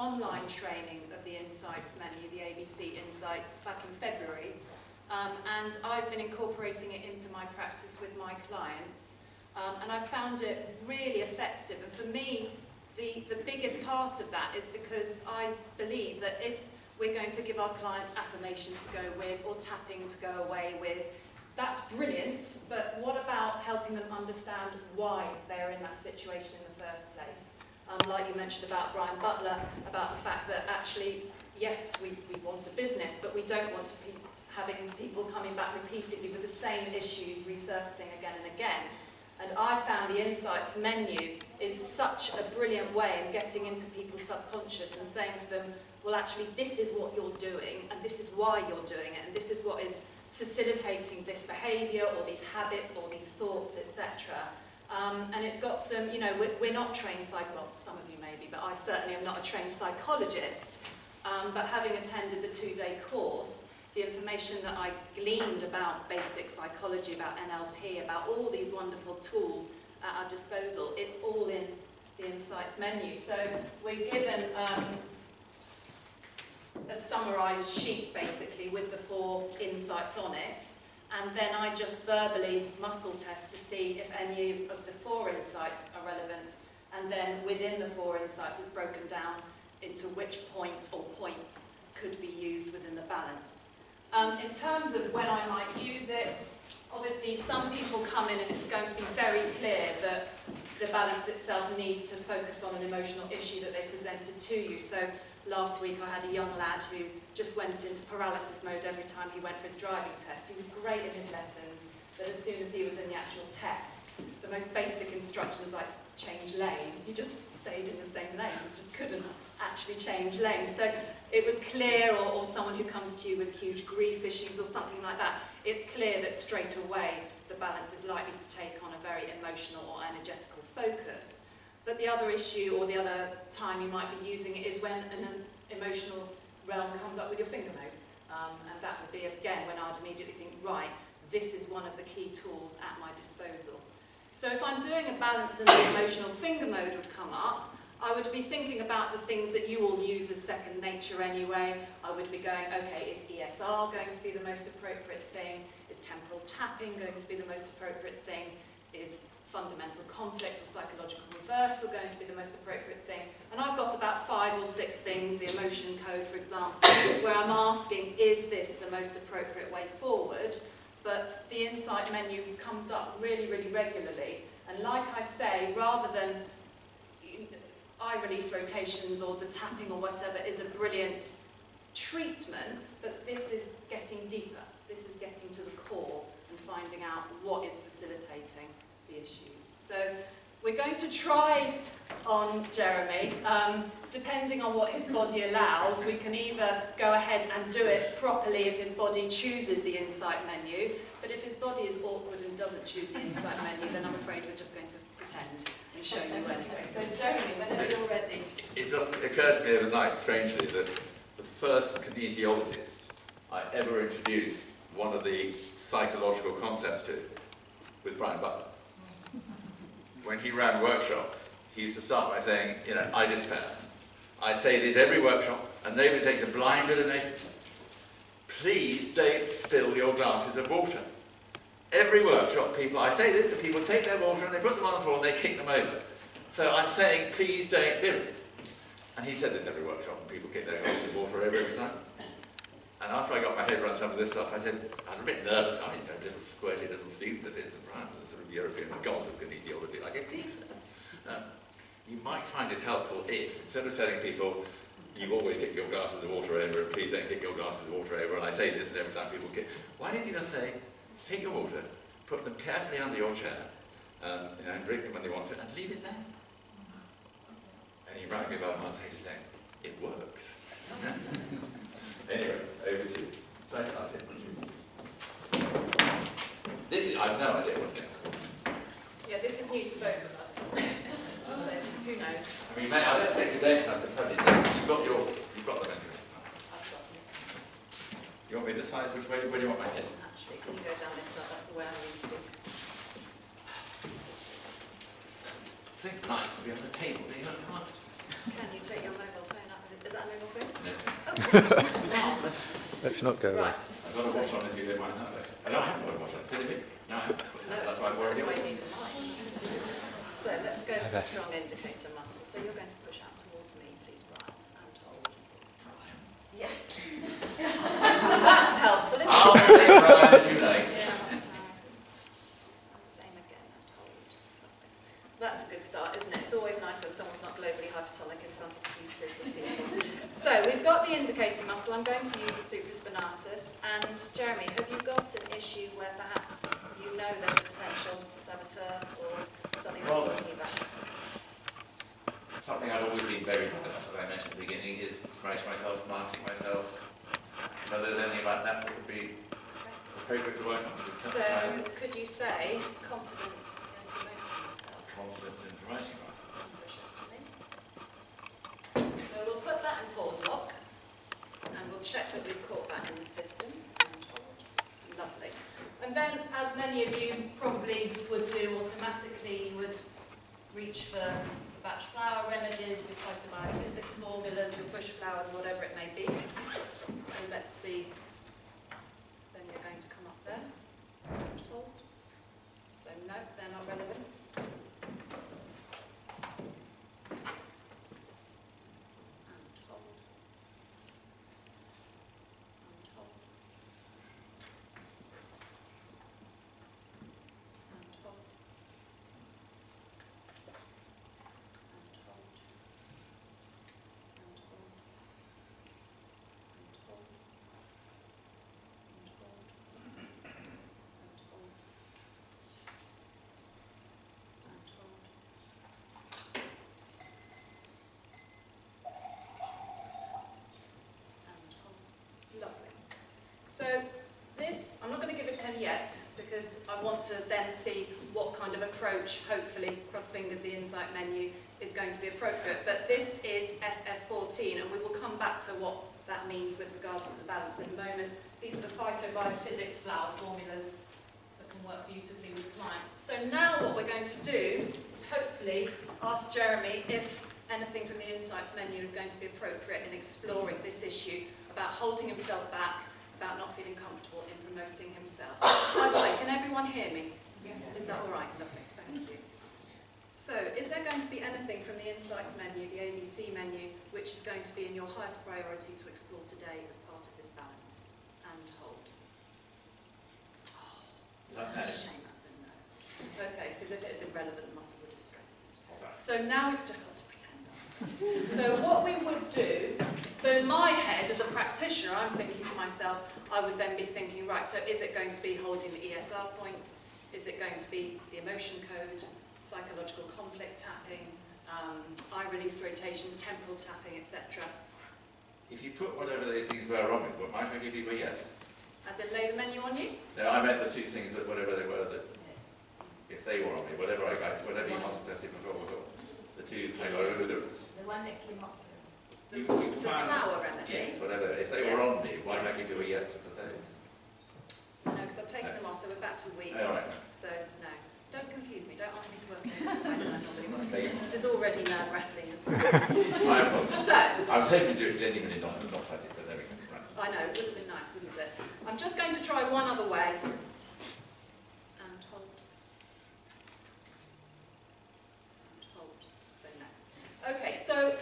online training of the Insights menu, the ABC Insights, back in February. And I've been incorporating it into my practice with my clients. And I've found it really effective. And for me, the biggest part of that is because I believe that if we're going to give our clients affirmations to go with or tapping to go away with, that's brilliant, but what about helping them understand why they're in that situation in the first place? Like you mentioned about Brian Butler, about the fact that actually, yes, we want a business, but we don't want to be having people coming back repeatedly with the same issues resurfacing again and again. And I found the Insights menu is such a brilliant way of getting into people's subconscious and saying to them, well, actually, this is what you're doing, and this is why you're doing it, and this is what is facilitating this behaviour or these habits or these thoughts, etc. And it's got some, you know, we're not trained well, some of you may be, but I certainly am not a trained psychologist. But having attended the 2-day course, the information that I gleaned about basic psychology, about NLP, about all these wonderful tools at our disposal, it's all in the Insights menu. So we're given a summarised sheet, basically, with the 4 insights on it, and then I just verbally muscle test to see if any of the 4 insights are relevant, and then within the 4 insights it's broken down into which point or points could be used within the balance. In terms of when I might use it, obviously some people come in and it's going to be very clear that the balance itself needs to focus on an emotional issue that they presented to you. So last week I had a young lad who just went into paralysis mode every time he went for his driving test. He was great in his lessons, but as soon as he was in the actual test, the most basic instructions like change lane, he just stayed in the same lane. He just couldn't actually change lanes. So it was clear, or someone who comes to you with huge grief issues or something like that, it's clear that straight away the balance is likely to take on a very emotional or energetical focus. But the other issue, or the other time you might be using it, is when an emotional realm comes up with your finger modes. And that would be, again, when I'd immediately think, right, this is one of the key tools at my disposal. So if I'm doing a balance and the emotional finger mode would come up, I would be thinking about the things that you all use as second nature anyway. I would be going, okay, is ESR going to be the most appropriate thing? Is temporal tapping going to be the most appropriate thing? Is fundamental conflict or psychological reversal going to be the most appropriate thing? And I've got about 5 or 6 things, the emotion code, for example, where I'm asking, is this the most appropriate way forward? But the Insight menu comes up really, really regularly. And like I say, rather than eye release rotations or the tapping or whatever is a brilliant treatment, but this is getting deeper. This is getting to the core and finding out what is facilitating the issues. So we're going to try on Jeremy, depending on what his body allows. We can either go ahead and do it properly if his body chooses the Insight menu, but if his body is awkward and doesn't choose the Insight menu, then I'm afraid we're just going to pretend and show you anyway. So Jeremy, whenever you're ready. It just occurred to me overnight, strangely, that the first kinesiologist I ever introduced one of the psychological concepts to was Brian Butler. When he ran workshops, he used to start by saying, you know, I despair. I say this every workshop, and nobody takes a blind bit of notice. Please don't spill your glasses of water. Every workshop, I say this, and people take their water and they put them on the floor and they kick them over. So I'm saying, please don't do it. And he said this every workshop, and people kick their glasses of water over every time. And after I got my head around some of this stuff, I said, I was a bit nervous. I mean, a little squirty little student at this, and Brian was a sort of European god of kinesiology. I said, please, you might find it helpful if, instead of telling people, you always kick your glasses of water over, and please don't kick your glasses of water over, and I say this and every time people kick, why don't you just say, take your water, put them carefully under your chair, you know, and drink them when you want to, and leave it there. And he rang me about a month later saying, it works. Anyway, over to you. Shall I start it? This is, I have no idea what it is. Yeah, this is new to both of us. So, who knows? I mean, let's take your date and have to touch it. You've got the menu. I've got it. You want me this side? Which way do you want my head? Actually, can you go down this side? That's the way I'm used to. It's nice to be on the table, do you know? Can you take your mobile phone up with Let's not go there. Right. I've got a watch on if you don't mind that later. I haven't got a watch on. Silly me. No, I haven't. That's why I've worried you. So let's go for strong indicator muscle. So you're going to push out towards me, please, Brian, and hold. Yeah. That's helpful, isn't it? I'll take Brian if you like. Yeah. Same again, and hold. That's a good start, isn't it? It's always nice when someone's not globally hypertonic in front of a huge group of people. So we've got the indicator muscle. I'm going to use the supraspinatus. And Jeremy, have you got an issue where perhaps you know there's a potential saboteur or something that's talking about? Something I've always been very good at, as I mentioned at the beginning, is writing myself, marking myself. So there's anything about that that would be appropriate to work on. So could you say confidence in promoting yourself? Confidence in promoting myself. Push up to me. So we'll put that in pause lock, and we'll check that we've caught that in the system. And hold. Lovely. And then, as many of you probably would do automatically, you would reach for the batch flower remedies, your photobiophysics formulas, your push flowers, whatever it may be. So let's see. Then you're going to come up there and hold. So no, they're not relevant. And hold. And hold. And hold. And hold. And hold. And hold. And hold. And hold. And hold. And hold. Lovely. So this, I'm not going to give a 10 yet, because I want to then see what kind of approach, hopefully, cross fingers, the insight menu, is going to be appropriate. But this is FF14, and we will come back to what that means with regards to the balance in a moment. These are the phytobiophysics flower formulas that can work beautifully with clients. So now what we're going to do is hopefully ask Jeremy if anything from the insights menu is going to be appropriate in exploring this issue about holding himself back, about not feeling comfortable in promoting himself. By the way, can everyone hear me? Yeah. Is that all right? Lovely, thank you. So, is there going to be anything from the Insights menu, the ABC menu, which is going to be in your highest priority to explore today as part of this balance? And hold. Oh, that's a shame that's a no. Okay, because if it had been relevant, the muscle would have strengthened. So now we've just got to pretend. So what we would do, so in my head as a practitioner, I'm thinking to myself, I would then be thinking, right, so is it going to be holding the ESR points? Is it going to be the emotion code, psychological conflict tapping, eye release rotations, temporal tapping, etc.? If you put whatever those things were on it, might I give you a yes? As in lay the menu on you? No, I meant the two things that whatever they were, that if they were on me, whatever I got, whatever you must have tested before, the two things The one that came up from you The found, flower remedy? yes, whatever, if they were on me, why don't I give you a yes to those? No, because I've taken them off, so we're back to weak. All right. So, no. Don't confuse me. Don't ask me to work in the way that I normally work. This is already nerve-rattling. My apologies. So, I was hoping to do it genuinely, not fight it, but there we go. Right. I know, it would have been nice, wouldn't it? I'm just going to try one other way. And hold. And hold. So, no. Okay, so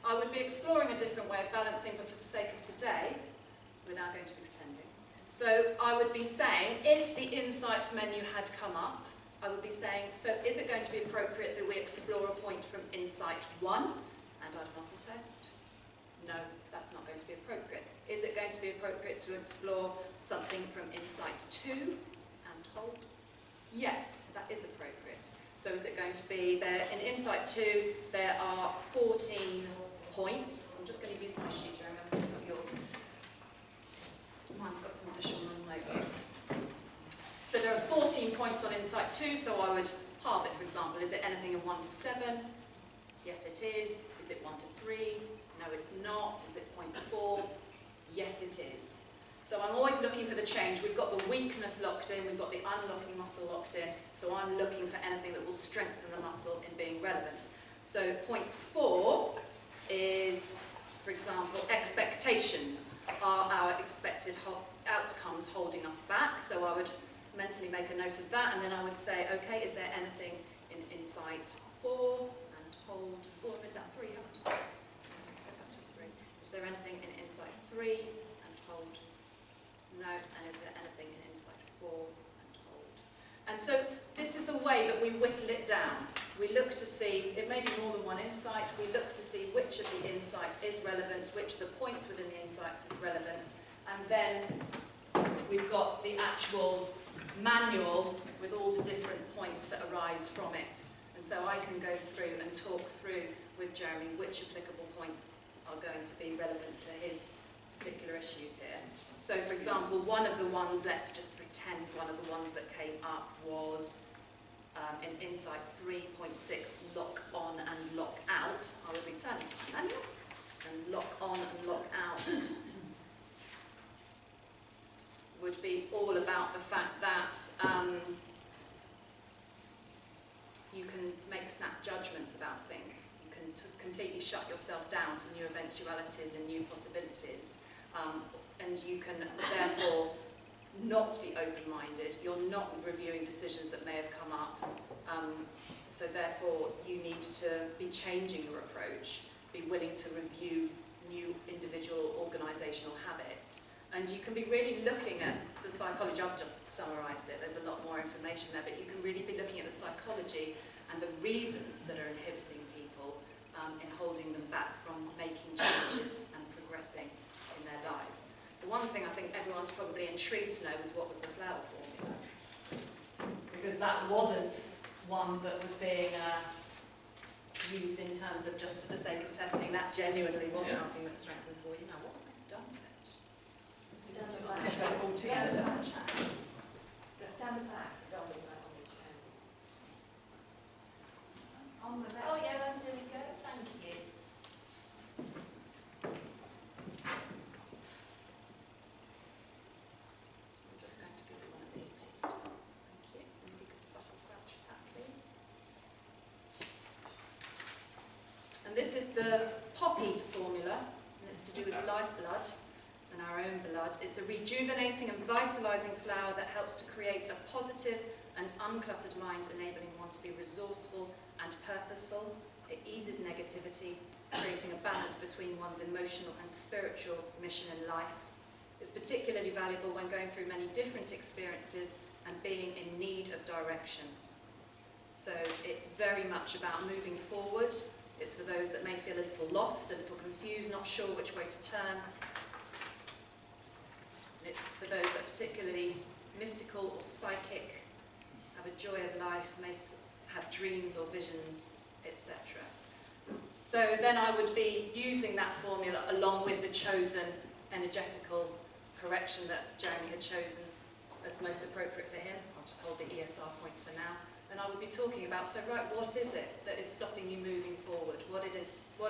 I would be exploring a different way of balancing, but for the sake of today, we're now going to be pretending. So I would be saying, if the Insights menu had come up, I would be saying, so is it going to be appropriate that we explore a point from Insight 1 and add muscle test? No, that's not going to be appropriate. Is it going to be appropriate to explore something from Insight 2 and hold? Yes, that is appropriate. So is it going to be there, in Insight 2, there are 14 points. I'm just going to use my sheet, Jeremy, I'm going to put yours. Mine's got some additional notes. So there are 14 points on Insight 2, so I would halve it, for example. Is it anything in 1 to 7? Yes, it is. Is it 1 to 3? No, it's not. Is it 0.4? Yes, it is. So I'm always looking for the change. We've got the weakness locked in, we've got the unlocking muscle locked in, so I'm looking for anything that will strengthen the muscle in being relevant. So 0.4 is, for example, example, expectations. Are our expected outcomes holding us back? So I would mentally make a note of that, and then I would say, okay, is there anything in insight 4, and hold, or is that 3? Let's go back to 3. Is there anything in insight 3, and hold? No. And is there anything in insight 4, and hold? And so this is the way that we whittle it down. We look to see, it may be more than one insight, we look to see which of the insights is relevant, which of the points within the insights is relevant, and then we've got the actual manual with all the different points that arise from it. And so I can go through and talk through with Jeremy which applicable points are going to be relevant to his particular issues here. So for example, one of the ones, let's just pretend one of the ones that came up was in Insight 3.6, lock on and lock out. I will return to the manual. And lock on and lock out would be all about the fact that you can make snap judgments about things. You can completely shut yourself down to new eventualities and new possibilities. And you can therefore not be open-minded. You're not reviewing decisions that may have come up. So therefore, you need to be changing your approach, be willing to review new individual organisational habits. And you can be really looking at the psychology. I've just summarised it. There's a lot more information there, but you can really be looking at the psychology and the reasons that are inhibiting people in holding them back from making changes and progressing in their lives. The one thing I think everyone's probably intrigued to know was what was the flower formula, because that wasn't one that was being used in terms of just for the sake of testing. That genuinely was something that strengthened for you. Now, what have I done with it? Down the back. Down the back. Down the back. On the left. Oh yes, there we go. Thank you. I'm just going to give you one of these, please. Thank you. And if you could suckle crouch that, please. And this is the poppy formula, and it's to do with lifeblood and our own blood. It's a rejuvenating and vitalising flower that helps to create a positive and uncluttered mind, enabling one to be resourceful and purposeful. It eases negativity, creating a balance between one's emotional and spiritual mission in life. It's particularly valuable when going through many different experiences and being in need of direction. So it's very much about moving forward. It's for those that may feel a little lost, a little confused, not sure which way to turn. And it's for those that are particularly mystical or psychic, have a joy of life, may have dreams or visions, etc. So then I would be using that formula along with the chosen energetical correction that Jeremy had chosen as most appropriate for him. I'll just hold the ESR points for now. And I would be talking about, so right, what is it that is stopping you moving forward? What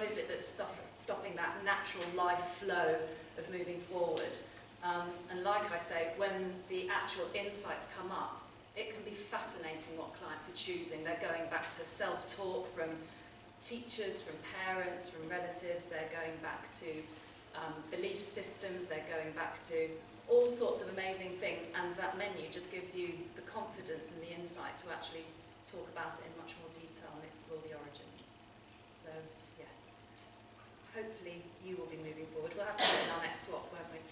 is it that's stopping that natural life flow of moving forward? And like I say, when the actual insights come up, it can be fascinating what clients are choosing. They're going back to self-talk from teachers, from parents, from relatives. They're going back to belief systems. They're going back to all sorts of amazing things. And that menu just gives you the confidence and the insight to actually talk about it in much more detail and explore the origins. So, yes. Hopefully you will be moving forward. We'll have to do it in our next swap, won't we?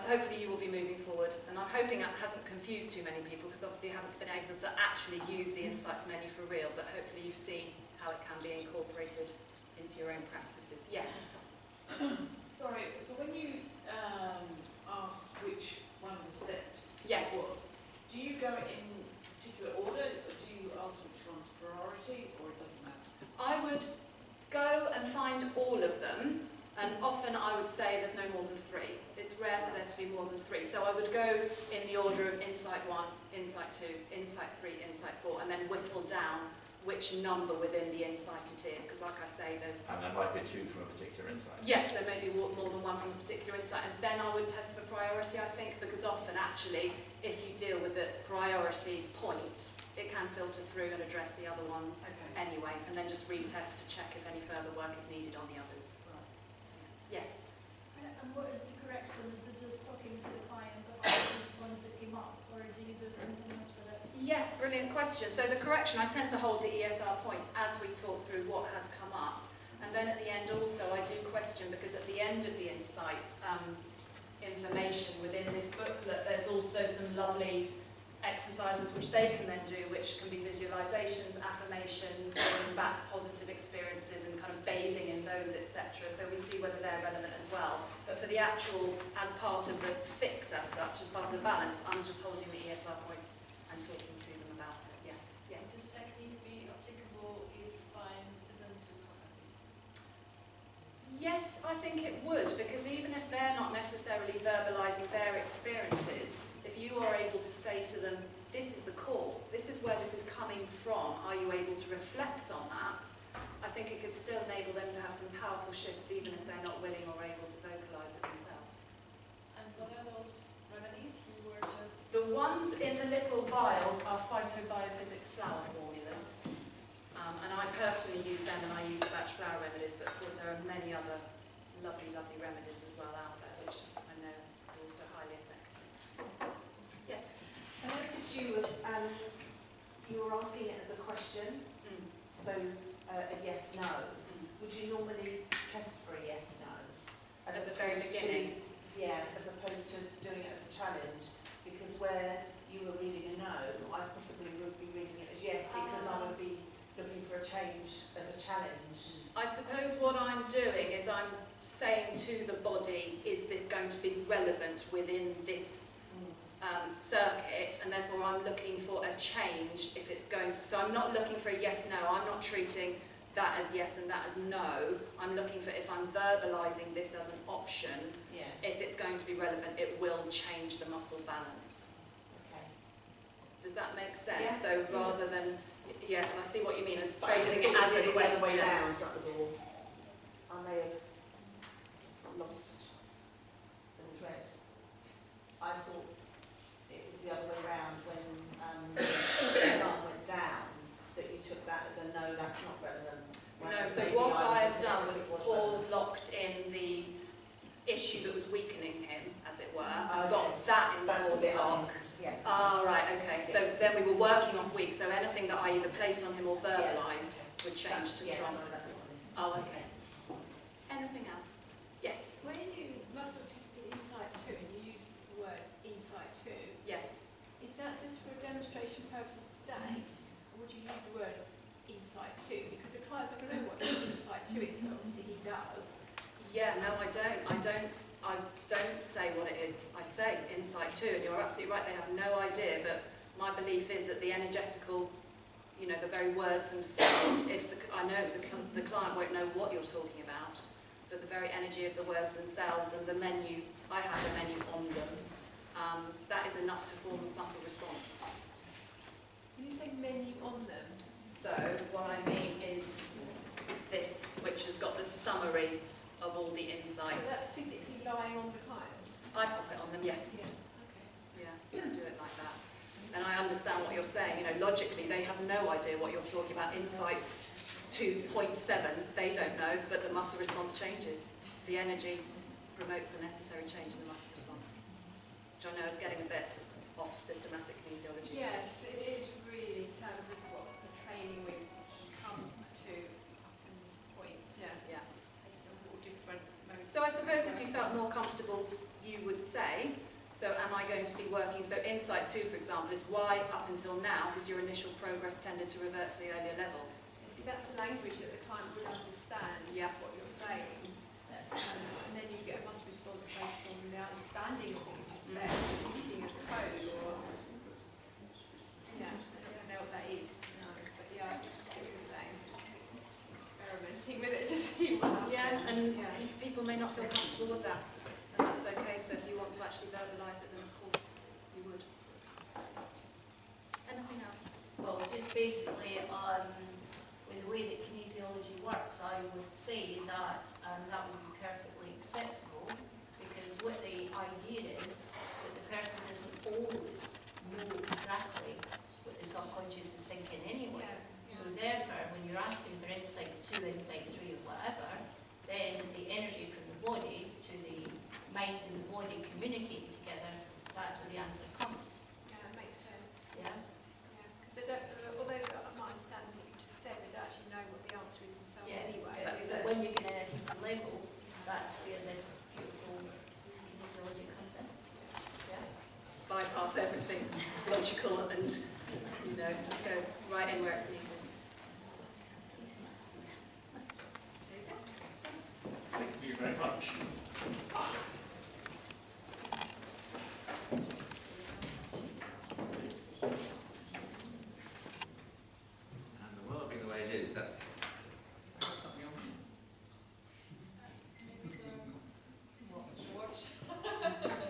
Hopefully you will be moving forward. And I'm hoping that hasn't confused too many people, because obviously you haven't been able to actually use the insights menu for real, but hopefully you've seen how it can be incorporated into your own practices. Yes? Sorry, so when you asked which one of the steps Yes. was, do you go in particular order, or do you ask which one's priority, or it doesn't matter? I would go and find all of them, and often I would say there's no more than 3. It's rare for there to be more than 3. So I would go in the order of Insight 1, Insight 2, Insight 3, Insight 4, and then whittle down which number within the insight it is, because like I say, there's... And there might be 2 from a particular insight. Yes, there may be more than one from a particular insight, and then I would test for priority, I think, because often actually, if you deal with the priority point, it can filter through and address the other ones anyway, and then just retest to check if any further work is needed on the others. Right. Yes? question. So the correction, I tend to hold the ESR points as we talk through what has come up. And then at the end also, I do question, because at the end of the insight information within this booklet, there's also some lovely exercises which they can then do, which can be visualizations, affirmations, bringing back positive experiences and kind of bathing in those, etc. So we see whether they're relevant as well. But for the actual, as part of the fix as such, as part of the balance, I'm just holding the ESR points and talking to them about it. Yes. Yes. Does this technique be applicable if I'm isn't too talkative? Yes, I think it would, because even if they're not necessarily verbalising their experiences, if you are able to say to them, this is the core, this is where this is coming from, are you able to reflect on that? I think it could still enable them to have some powerful shifts, even if they're not willing or able to vocalise it themselves. And what are those remedies you were just... The ones in the little vials are phytobiophysics flower formulas. And I personally use them, and I use the batch flower remedies, but of course there are many other lovely, lovely remedies as well out there, which I know are also highly effective. Yes? I noticed you were asking it as a question, so a yes, no. Would you normally test for a yes, no? At the very beginning? Yeah, as opposed to doing it as a challenge, because where you were reading a no, I possibly would be reading it as yes, because I would be looking for a change as a challenge. I suppose what I'm doing is I'm saying to the body, is this going to be relevant within this circuit, and therefore I'm looking for a change if it's going to, so I'm not looking for a yes, no, I'm not treating that as yes and that as no, I'm looking for, if I'm verbalising this as an option, if it's going to be relevant, it will change the muscle balance. Okay. Does that make sense? Yeah. So rather than, yes, I see what you mean, as But I phrasing just it thought as you a did it the other way question. round, that was all. I may have lost the thread. I thought it was the other way round when the sun went down, that you took that as a no, that's not relevant. No, Whereas so maybe what I had would done think was it pause relevant. locked in the issue that was weakening him, as it were, and Okay. got that in That's the pause bit I lock. missed, yeah. Ah, right, okay. So then we were working off weak, so anything that I either placed on him or verbalised would change to Yeah, strong. sorry, that's what I missed. Oh, okay. Anything else? Yes. When you muscle tested insight 2 and you use the words insight 2, Yes. is that just for demonstration purposes today? Or would you use the word insight 2? Because the client doesn't know what insight 2 is, but obviously he does. Yeah, no, I don't say what it is. I say insight 2, and you're absolutely right, they have no idea, but my belief is that the energetical, you know, the very words themselves, I know the client won't know what you're talking about, but the very energy of the words themselves and the menu, I have a menu on them, that is enough to form a muscle response. When you say menu on them, So what I mean is this, which has got the summary of all the so insights. that's physically lying on the client? I pop it on them, yes. Okay. Yeah, do it like that. And I understand what you're saying, you know, logically they have no idea what you're talking about. Insight 2.7, they don't know, but the muscle response changes. The energy promotes the necessary change in the muscle response, which I know is getting a bit off systematic kinesiology. Yes, it is really in terms of what the training we've come to in this point. Yeah. Yeah. Taking all different modes. So I suppose if you felt more comfortable, you would say, so am I going to be working, so insight 2, for example, is why up until now has your initial progress tended to revert to the earlier level? You see, that's the language that the client would understand what you're saying. And then you get a muscle response based on the understanding of what you just said, using a code or... Yeah, I don't know what that is, no, but yeah, I see what you're saying. Experimenting with it to see what happens. Yeah, and people may not feel comfortable with that. And that's okay, so if you want to actually verbalise it, then of course you would. Anything else? Well, just basically, with the way that kinesiology works, I would say that that would be perfectly acceptable, because what the idea is that the person doesn't always know exactly what the subconscious is thinking anyway. So therefore, when you're asking for insight 2, insight 3, or whatever, then the energy from the body to the mind and the body communicating together, that's where the answer comes. Yeah, that makes sense. Yeah? Yeah, because and, you know, just go right in where it's needed. Thank you very much. And the world being the way it is, that's something on me.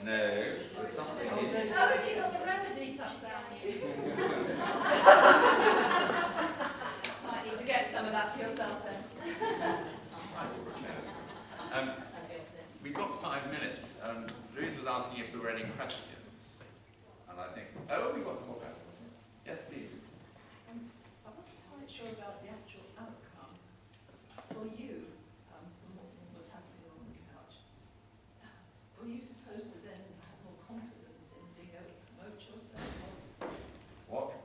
No, there's something. How have you got the remedies up down here? Might need to get some of that for yourself then. We've got 5 minutes. Louise was asking if there were any questions. And I think, oh, we've got some more questions. Yes, please. I wasn't quite sure about the actual outcome for you, from what was happening on the couch. Were you supposed to then have more confidence in being able to promote yourself? What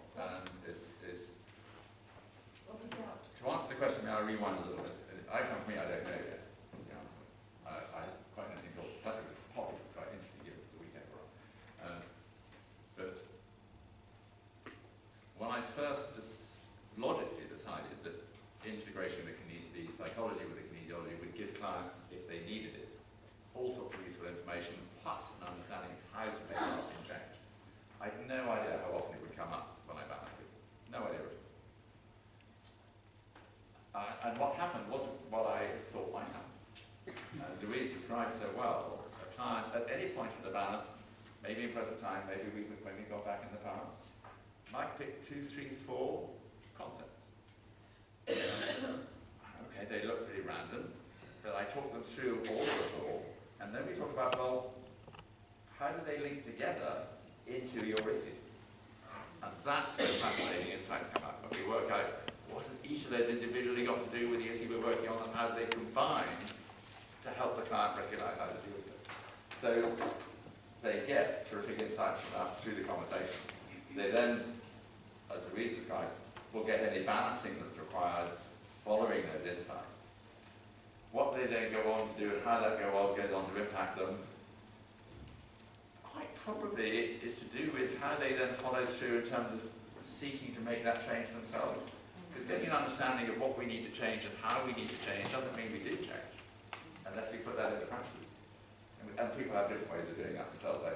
What was the outcome? to answer the question, may I rewind a little bit? I come from me, I don't know yet. Is the answer. I had quite interesting thoughts. I think it was probably quite interesting given the weekend we're on. But when I first logically decided that integration of the psychology with the kinesiology would give clients, if they needed it, all sorts of useful information, plus an understanding of how to make lasting change. I had no idea how often it would come up when I balanced people. No idea at all. And what happened wasn't what I thought might happen. As Louise described so well, a client at any point in the balance, maybe in present time, maybe when we got back in the past, might pick 2, 3, 4 concepts. Okay, they look pretty random, but I talk them through all of the 4, and then we talk about, well, how do they link together into your issue? And that's where fascinating insights come out, when we work out what has each of those individually got to do with the issue we're working on, and how do they combine to help the client recognise how to deal with it. So they get terrific insights from that through the conversation. They then, as Louise described, will get any balancing that's required following those insights. What they then go on to do and how that goes on to impact them, quite probably is to do with how they then follow through in terms of seeking to make that change themselves. Because getting an understanding of what we need to change and how we need to change doesn't mean we do change, unless we put that into practice. And people have different ways of doing that themselves. I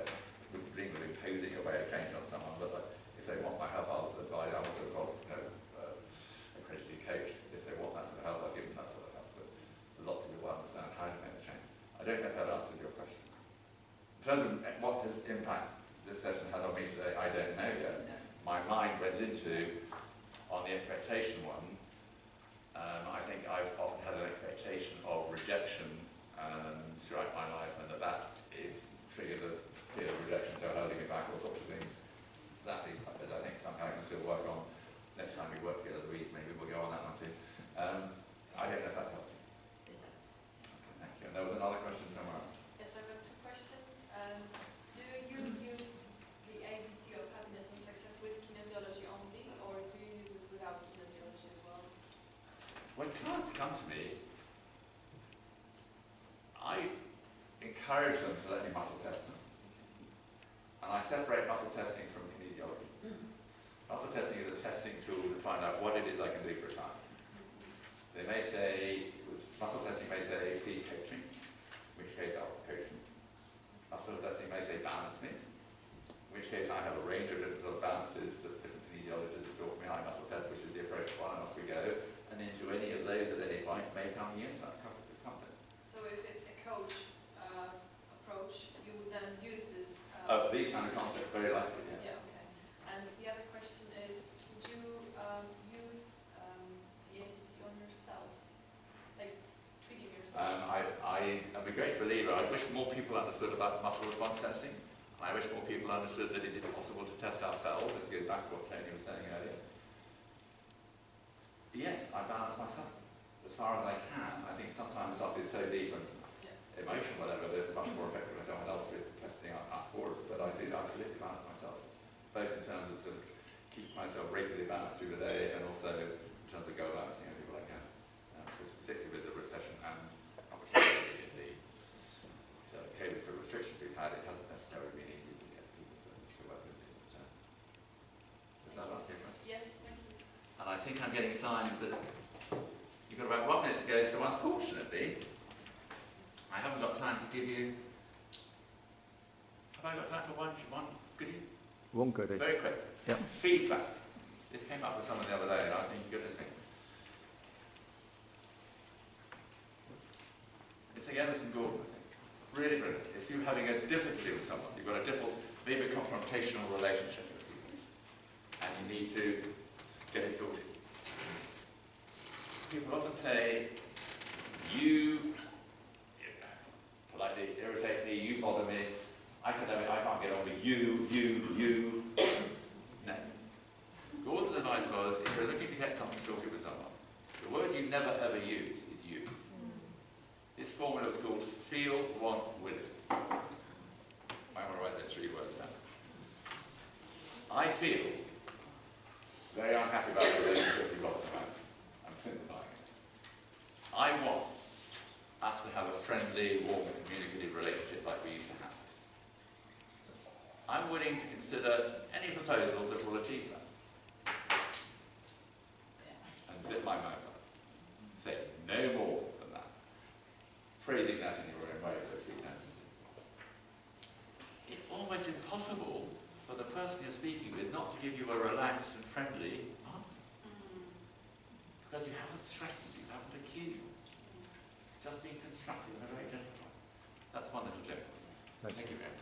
wouldn't dream of imposing a way of change on someone, but if they want my help, I'll advise. I'm also called, accredited coach. If they want that sort of help, I'll give them that sort of help. But lots of people understand how to make the change. I don't know if that answers your question. In terms of what has impact this session had on me today, I don't know yet. My mind went into, on the expectation one, I think I've often had an expectation of rejection throughout my life, and that is triggers a fear of rejection, so holding me back, all sorts of things. That is, I think, something I can still work on. Next time we work together, Louise, maybe we'll go on that one too. I don't know if that helps. It does. Okay, thank you. And there was another question somewhere. Yes, I've got 2 questions. Do you use the ABC of happiness and success with kinesiology only, or do you use it without kinesiology as well? When clients come to me, I encourage them to let me muscle test them. And I separate muscle testing from kinesiology. Muscle testing is a testing tool to find out what it is I can do for a client. They may say, muscle testing may say, please coach me, in which case I'll coach them. Muscle testing may say, balance me, in which case I have a range of different sort of balances that different kinesiologists have taught me. I muscle test, which is the approach one, and off we go. And into any of those at any point may come the insight concept. So if it's a coach approach, you would then use this? These kind of concepts, very likely, yeah. Yeah, okay. And the other question is, would you use the ABC on yourself? Like, treating yourself? I am a great believer. I wish more people understood about muscle response testing. I wish more people understood that it is possible to test ourselves. Let's go back to what Tony was saying earlier. Yes, I balance myself as far as I can. I think sometimes stuff is so deep and emotional, whatever, that it's much more effective when someone else is testing us for us. But I do absolutely balance myself, both in terms of sort of keeping myself regularly balanced through the day, and also in terms of go balancing any people I can. Because particularly with the recession and opportunity in the COVID sort of restrictions we've had, it hasn't necessarily been easy to get people to work with it. getting signs that you've got about 1 minute to go, so unfortunately, I haven't got time to give you. Have I got time for one goodie? One goodie. Very quick. Yep. Feedback. This came up with someone the other day, and I was thinking, goodness me. It's again with some Gordon, I think. Really brilliant. If you're having a difficulty with someone, you've got a difficult, maybe a confrontational relationship with people, and you need to get it sorted. People often say, you politely irritate me, you bother me, I can't get on with you. No. Gordon's advice was, if you're looking to get something sorted with someone, the word you never ever use is you. This formula is called feel, want, will it. I want to write those 3 words down. I feel very unhappy about the relationship we've got at the moment. I'm simplifying it. I want us to have a friendly, warm, communicative relationship like we used to have. I'm willing to consider any proposals that will achieve that. And zip my mouth up. Say no more than that. Phrasing that in your own way for 3 sentences. It's almost impossible for the person you're speaking with not to give you a relaxed and friendly answer. Because you haven't threatened, you haven't accused. Just being constructive in a very gentle way. That's one little tip. Thank you very much.